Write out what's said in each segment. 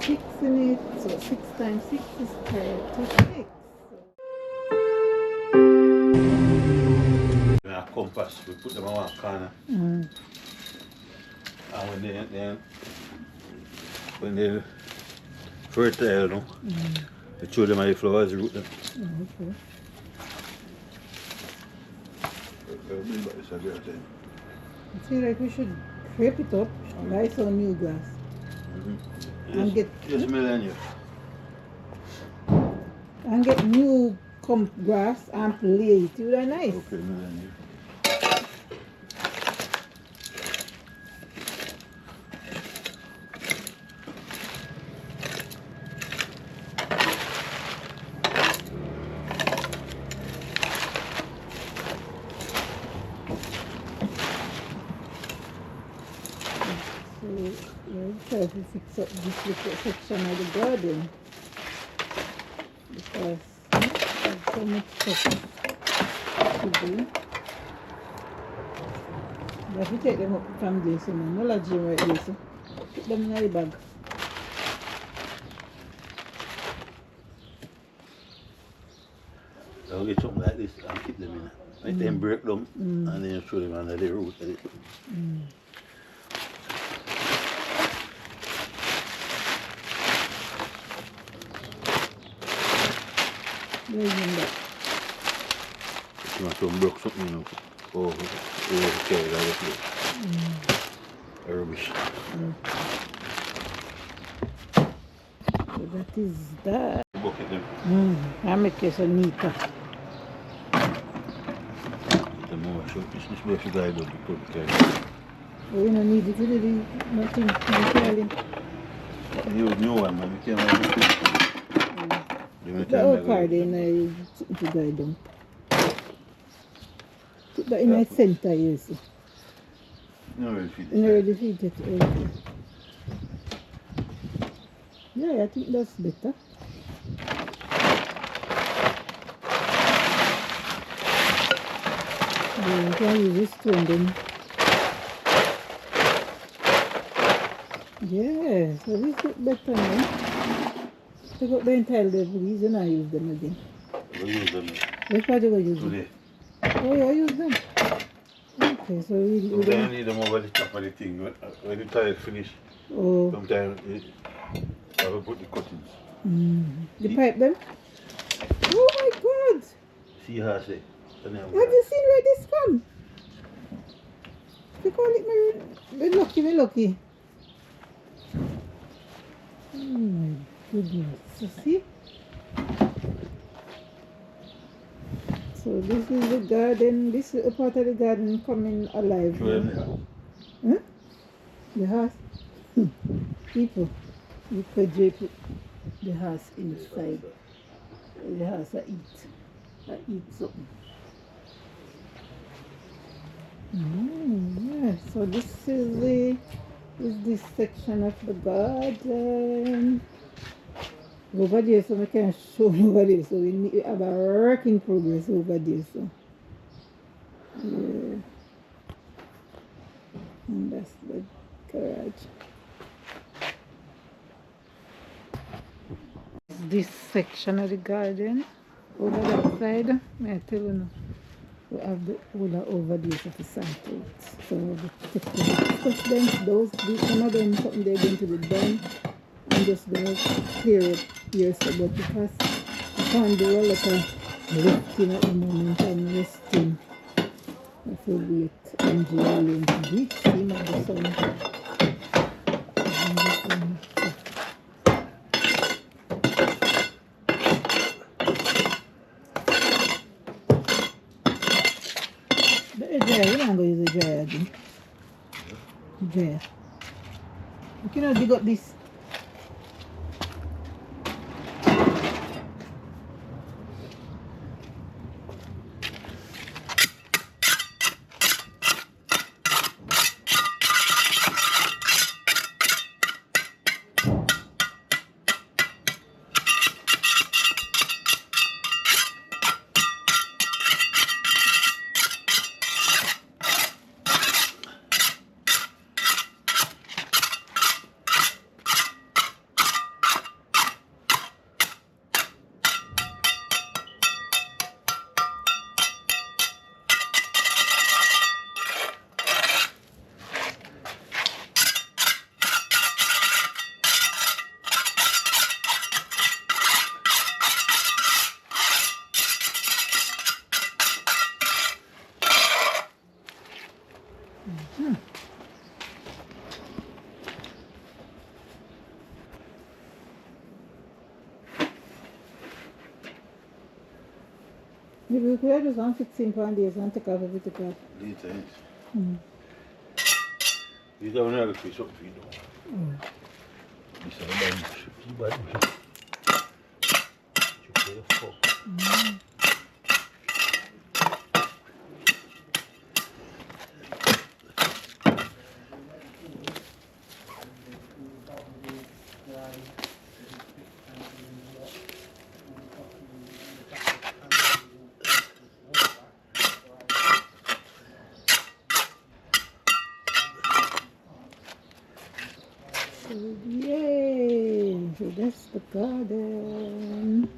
6 in it, so 6 times 6 is 36. When I compass, we put them on one corner. Mm. And when they fertile, no? We throw them at the flowers, root them. Okay. I feel like we should scrape it up, buy some new grass, and get millennium. and get new grass and play it. It would be nice. Okay, millennium. So we'll try to fix up this little section of the garden because there's so much stuff to do. But if you take them up from this, you know, no lodge them right there, so put them in the bag. I'll get something like this and keep them in. Let them break them and then throw them under the root. If you want to broke something, you know, over carry it out of the rubbish. So that is that. Bucket them. I make it so neater. The more so this brush guy will be put carry. We don't need it really, nothing, no curling. You know one man, you can't The old card in the guide them. Put that in the center, you see. No really feed it. You already feed it. Okay. Yeah, I think that's better. Yeah, you can use this stone then. Yeah, so this look better now. Take out the entire debris and I use them again. We'll use them Which part do you use them? today. Oh, yeah, I use them. Okay, so we Sometimes you don't... need them over the top of the thing. When the tile finish, Oh. sometimes I will put the cuttings. You pipe them? Oh my God! See how I say? Have you seen where this from? They call it my lucky. Oh my goodness. So see? So this is the garden, this is a part of the garden coming alive. Huh? The house? People, you could drape the house inside. The house I eat something. Yeah, so this is this section of the garden. Over there, so I can show over there. So we have a work in progress over there. So yeah, and that's the garage. This section of the garden over that side, may I tell you now. We have the roller over there to the side out. So we take the stuff then, some of them something they're going to be done. I'm just going to clear up here so but because I can't do a lot of lifting at the moment, I'm resting. I feel wait enjoying the deep steam of the sun. We're not going to use a dryer again. Dryer. You cannot dig up this. Maybe we could just on 16 pound days and take off everything off. Later, yes. Mm. These are another fish up for you though. Mm. This is a bad fish. This is a bad fish. You play the fuck. Mm. So, yay! So that's the garden.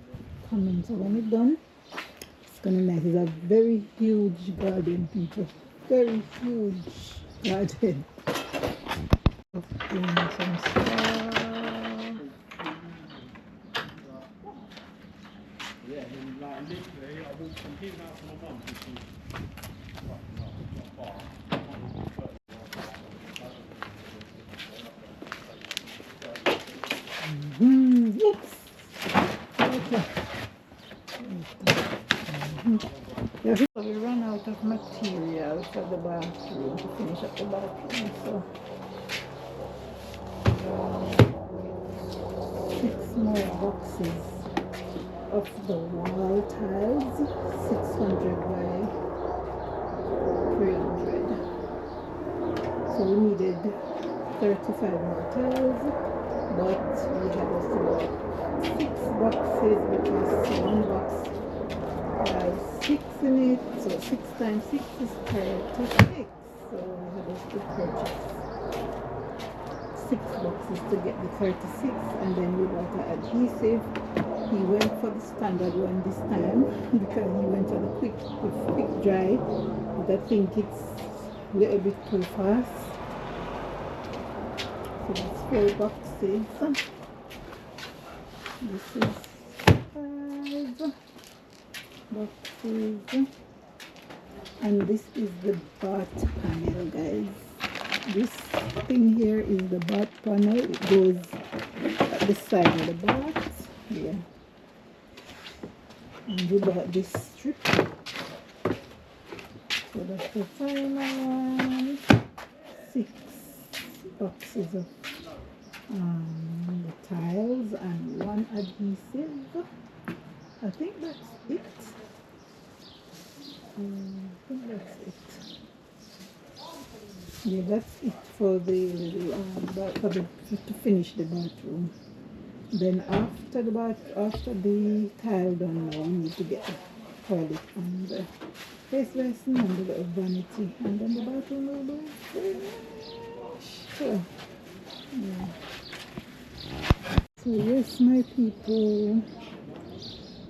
Coming. So when it's done, it's gonna be nice. It's a very huge garden, people. Very huge garden. Of doing some stuff. Oops. Okay. Yeah, so we ran out of material for the bathroom to finish up the bathroom. So 6 more boxes of the wall tiles, 600 by 300. So we needed 35 more tiles, but we had also bought 6 boxes because one box has 6 in it, so 6 times 6 is 36. So we had also purchase 6 boxes to get the 36, and then we bought an adhesive. He went for the standard one this time because he went on a quick dry, but I think it's a little bit too fast. So it's 4 boxes. This is 5 boxes, and this is the bath panel, guys. This thing here is the bath panel. It goes at the side of the bath. Yeah. And we bought this strip. So that's the final one. 6 boxes of the tiles and 1 adhesive. I think that's it. Yeah, that's it for the to finish the bathroom. Then after the tile done, now we need to get the toilet and the face basin and the little vanity, and then the bathroom will be finished. So, yeah. So yes, my people,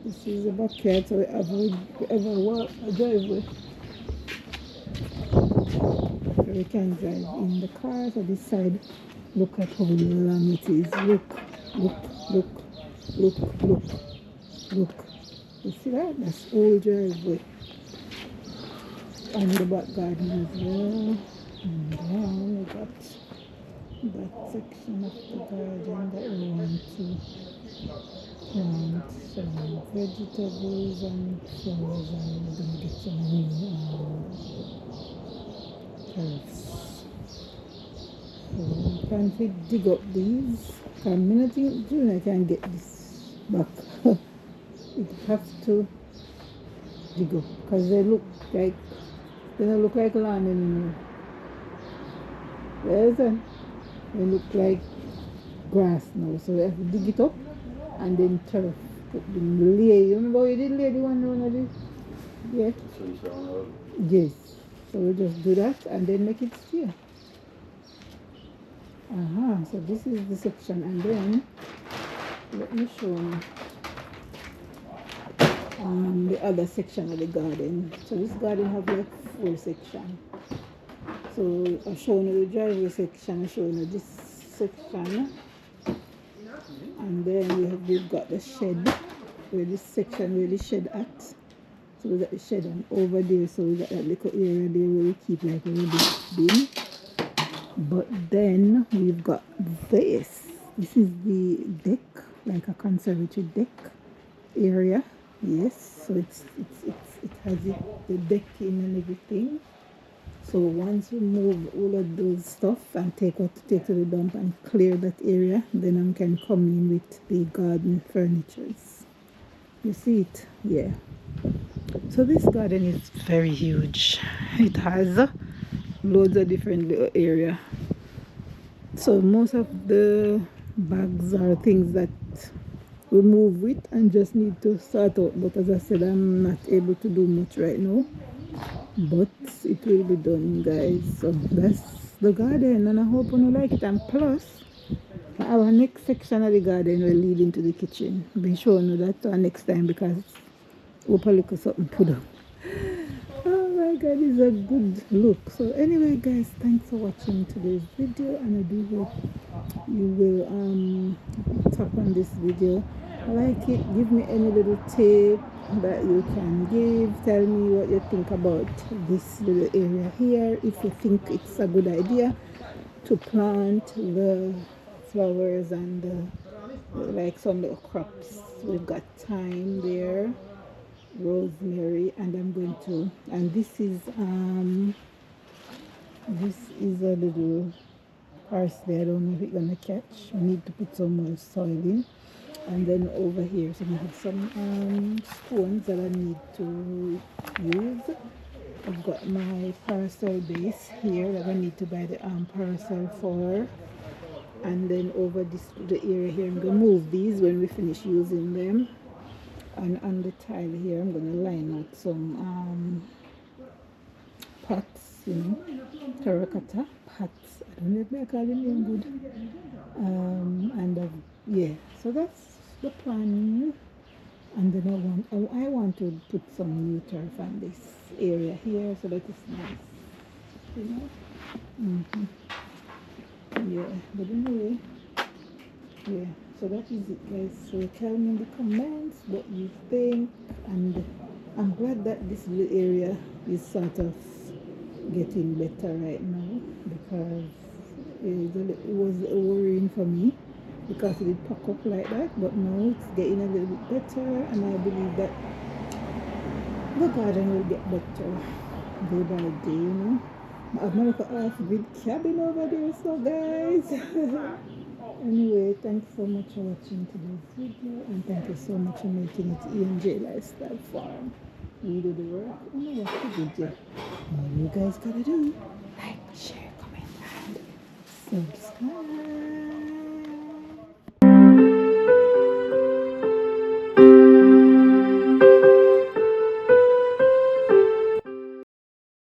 this is the backyard. So we ever walk a driveway. We can drive in the car. So this side, look at how long it is. Look. You see that? That's old driveway. And the back garden as well. And now we got that section of the garden that we want to plant some vegetables and flowers, and we're going to get some new herbs. So I'm trying to dig up these. I'm not thinking I can get this back. It has to dig up because they don't look like land anymore. There's a They look like grass now, so we have to dig it up and then turf. Put the lay. You remember we did lay the one of this? Yeah. So you saw Yes. So we just do that and then make it stay. So this is the section, and then let me show you the other section of the garden. So this garden have like 4 sections. So I've shown you the driveway section, I've shown you this section, and then we've got the shed, where this section where the shed at. So we got the shed and over there, so we got that little area there where we keep like a little bin. But then we've got this. This is the deck, like a conservatory deck area. Yes, so it's once we move all of those stuff and take what to take to the dump and clear that area, then I can come in with the garden furnitures. You see it? Yeah. So this garden is very huge. It has loads of different little area. So most of the bags are things that we move with and just need to sort out. But as I said, I'm not able to do much right now. But it will be done, guys. So that's the garden, and I hope you like it. And plus, our next section of the garden will lead into the kitchen. Be sure you know that next time, because we'll probably look something put up. Oh my god, it's a good look. So anyway, guys, thanks for watching today's video, and I do hope you will tap on this video, like it, give me any little tip that you can give, tell me what you think about this little area here, if you think it's a good idea to plant the flowers and like some little crops. We've got thyme there, rosemary, and I'm going to, and this is a little parsley. I don't know if it's gonna catch. We need to put some more soil in. And then over here, so we have some stones that I need to use. I've got my parasol base here that I need to buy the parasol for. And then over the area here, I'm gonna move these when we finish using them. And on the tile here, I'm gonna line out some pots, you know, terracotta pots. I don't know if I call them good. Yeah, so that's the plan. And then I want to put some new turf on this area here, so that it's nice, you know. Yeah, but anyway, yeah, so that is it, guys. So tell me in the comments what you think, and I'm glad that this little area is sort of getting better right now, because it was worrying for me because it did pack up like that, but now it's getting a little bit better, and I believe that the garden will get better day by day, you know. I've never got off grid cabin over there, so guys. Anyway, thanks so much for watching today's video, and thank you so much for making it ENJ Lifestyle Farm. We do the work, and we have to do it. All you guys gotta do, like, share, comment, and subscribe.